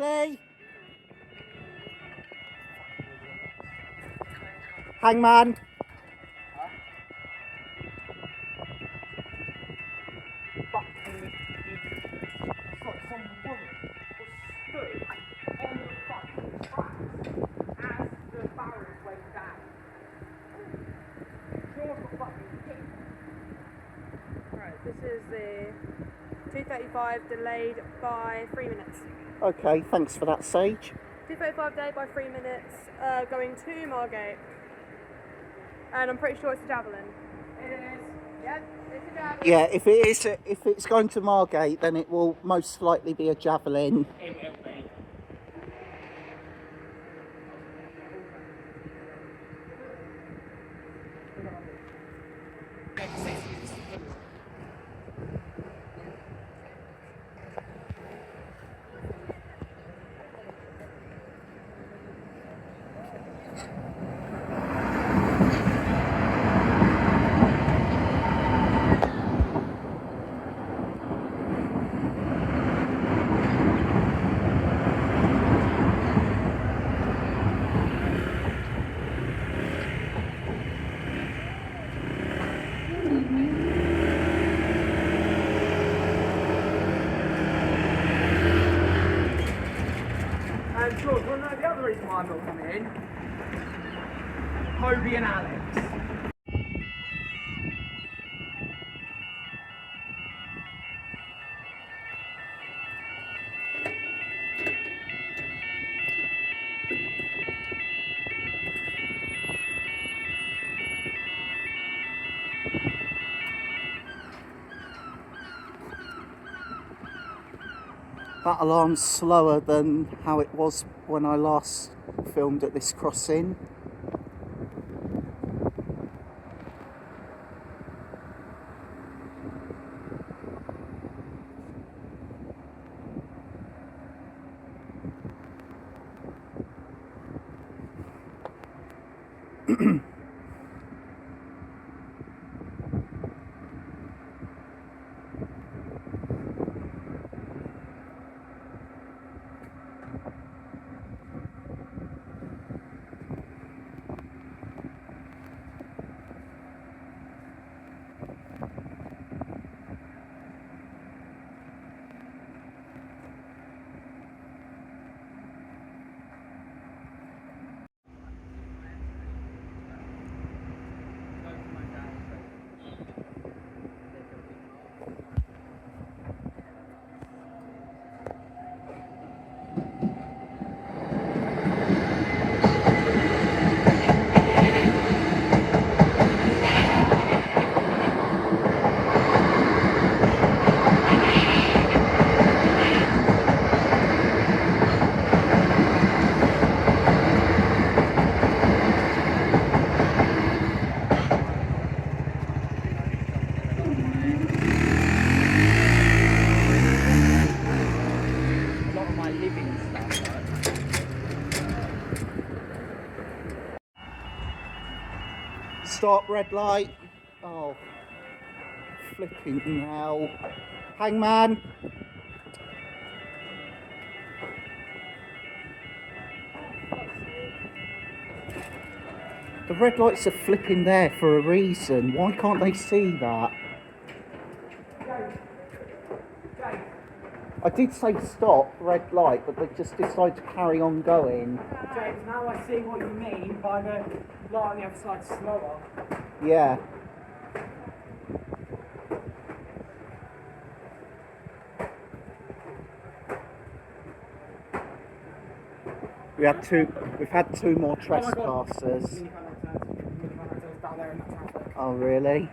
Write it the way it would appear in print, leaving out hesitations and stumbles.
quickly. Hangman. Right, this is the 2:35 delayed by 3 minutes. Okay, thanks for that, Sage. 2:35 delayed by 3 minutes, going to Margate. And I'm pretty sure it's a Javelin. It is. Yep, it's a Javelin. Yeah, if it's going to Margate, then it will most likely be a Javelin. It will be. And George, want to know the other reason why I'm not coming in? Toby and Alex. That alarm's slower than how it was when I last filmed at this crossing. Stop, red light. Oh, flipping hell. Hangman. The red lights are flipping there for a reason. Why can't they see that? I did say stop, red light, but they just decided to carry on going. James, now I see what you mean by the light on the other side slower. Yeah. We've had two more trespassers. Oh, Oh, really?